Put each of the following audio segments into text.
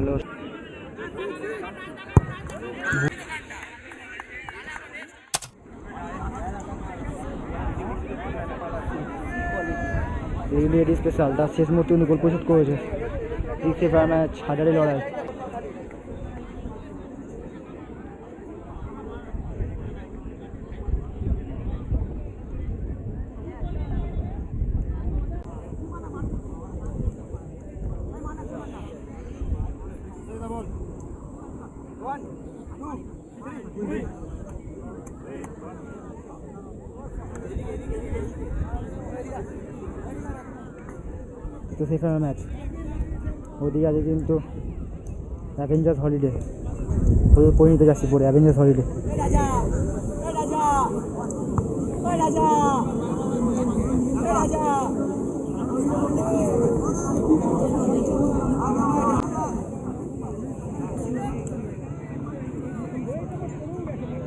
ভালো এডি স্পেশাল তার শেষ মুহূর্তে কিন্তু গোল পরিশোধ করেছে। সেফার ম্যাচ হাডারি লড়াই। তো সেখানে ম্যাচ ওদিকে আছে কিন্তু অ্যাভেঞ্জার্স হলিডে ওদের পরিণত যাচ্ছি পরে অ্যাভেঞ্জার্স হলিডে।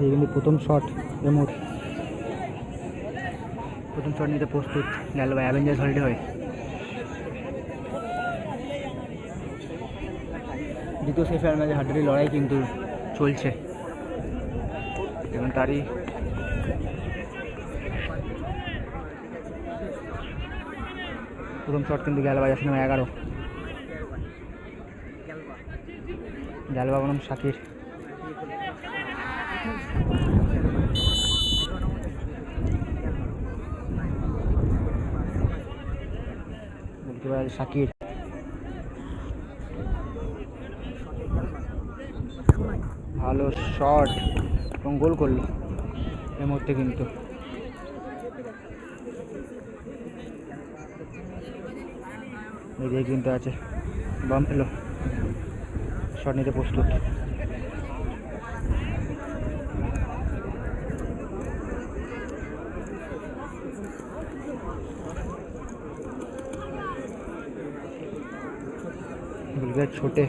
এই কিন্তু প্রথম শট এমোর প্রথম শট নিতে প্রস্তুত গেল ভাই অ্যাভেঞ্জার্স হলিডে হয়ে। দ্বিতীয় সেফার ম্যাচে হাডারি লড়াই কিন্তু চলছে এবং তারই প্রথম শট কিন্তু গেল ভাই আসলে 11 জালবা বনাম শাকির। শাকির ভালো শট এবং গোল করলো এর মধ্যে কিন্তু এদিকে কিন্তু আছে বাম পেলো শট নিতে প্রস্তুত। ছোটে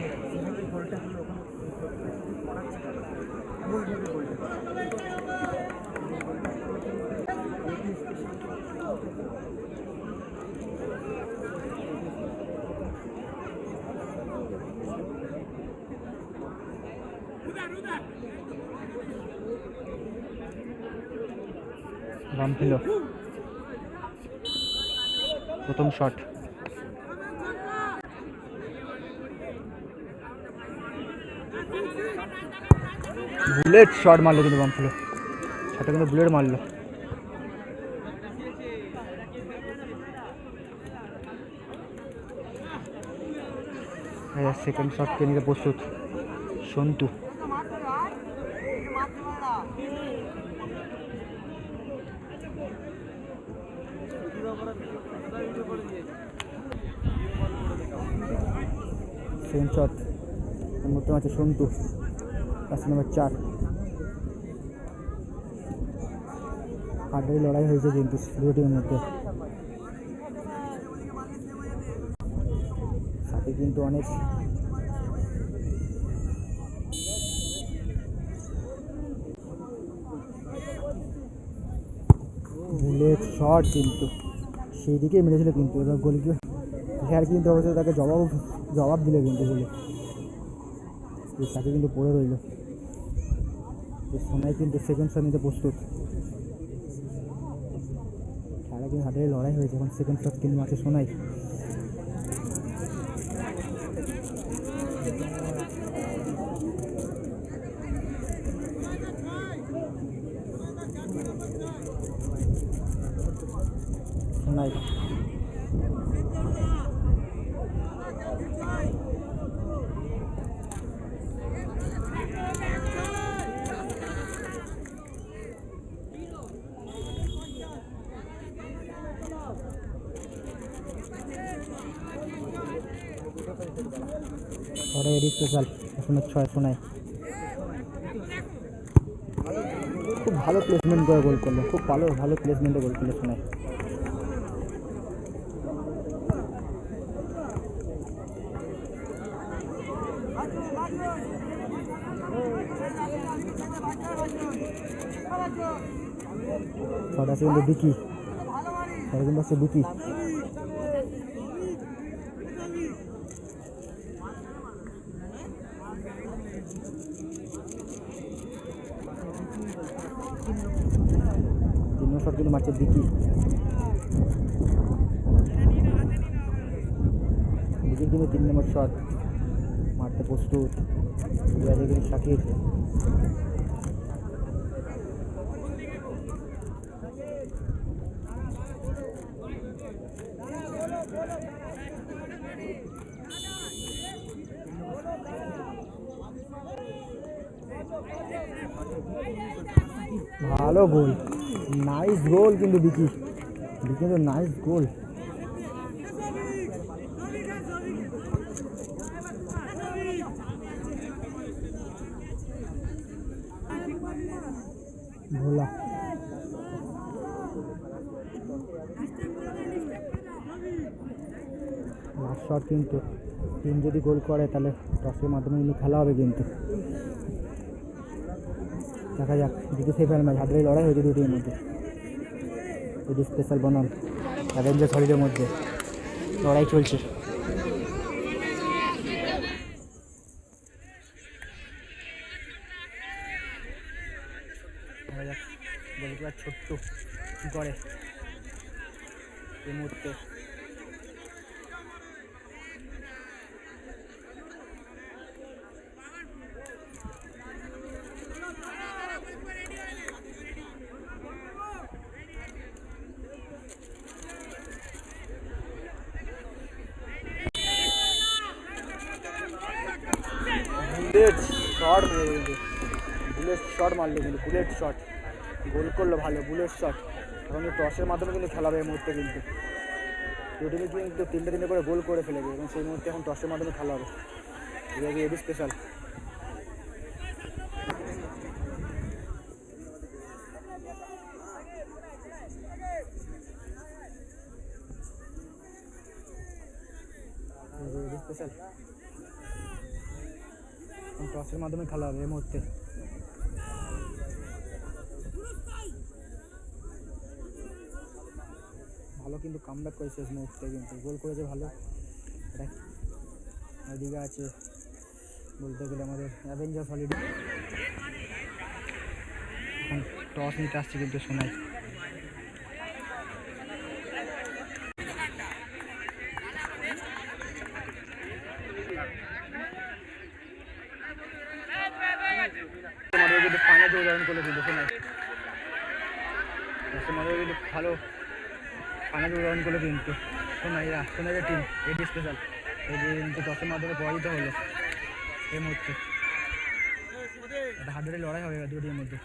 বাম পেল প্রথম শট বুলেট শট মারলো কিন্তু বাম পেল শটটা কিন্তু বুলেট মারলো। সেকেন্ড শটকে নিতে প্রস্তুত সন্তু। সেকেন্ড শট এর মধ্যে আছে সন্তু নম্বর 4। হাডারি লড়াই হয়েছে কিন্তু দুটো টিমের মধ্যে সাথে কিন্তু অনেক বুলেট শট কিন্তু সেই দিকেই মেরেছিল কিন্তু এবার গোলকিপার প্লেয়ার কিন্তু অবশ্যই তাকে জবাব দিল কিন্তু বলে তাকে কিন্তু পড়ে রইল। সোনাই কিন্তু সেকেন্ড শট নিতে প্রস্তুত। খেলা কিন্তু হাডারি লড়াই হয়েছে এখন সেকেন্ড শট কিন্তু আছে সোনাই। সোনাই স্পেশাল 6 শোনায় খুব ভালো প্লেসমেন্ট করে গোল করলো খুব ভালো প্লেসমেন্টে গোল করলো শোনায়। ছটা কিন্তু বিকি কিন্তু আছে বিকি কিন্তু মারছে বিকি। বিকির কিন্তু 3 নম্বর শট মারতে প্রস্তুত শাকির। ভালো গোল, নাইস গোল কিন্তু বিকি কিন্তু নাইস গোল। ভোলা লাস্ট শট কিন্তু টিম যদি গোল করে তাহলে টসের মাধ্যমে কিন্তু খেলা হবে কিন্তু দেখা যাক। দ্বিতীয় সেমিফাইনাল ম্যাচ হাড্ডাহাড্ডি লড়াই হয়েছে দুটির মধ্যে। এটি স্পেশাল বনাম অ্যাভেঞ্জার্স হলিডের মধ্যে লড়াই চলছে। গোলকিপার ছোট্ট কী করে এই মুহূর্তে। বুলেট শট মেরে কিন্তু বুলেট শট মারলো কিন্তু বুলেট শট গোল করলো ভালো বুলেট শট। এখন টসের মাধ্যমে কিন্তু খেলা হবে এই মুহূর্তে কিন্তু দুটিনে কিন্তু 3টে করে গোল করে ফেলেছে এবং সেই মুহূর্তে এখন টসের মাধ্যমে খেলা হবে। এটি স্পেশাল। স্পেশাল টসের মাধ্যমে খেলা হবে এই মুহূর্তে। ভালো কিন্তু কামব্যাক করেছে এই মুহূর্তে কিন্তু গোল করেছে ভালো। এদিকে আছে বলতে গেলে আমাদের অ্যাভেঞ্জার্স হলিডে। এখন টস নিতে আসছে কিন্তু সোনাই। কিন্তু ফাইনাল উদাহরণ করলো কিন্তু সোনাই কিন্তু ভালো ফাইনাল উদাহরণ করলো কিন্তু সোনাইয়ের টিম। এটি স্পেশাল এই যে কিন্তু টসের মাধ্যমে পরাজিত হলো এই মুহূর্তে। একটা হাড্ডাহাড্ডি লড়াই হবে দুটির মধ্যে।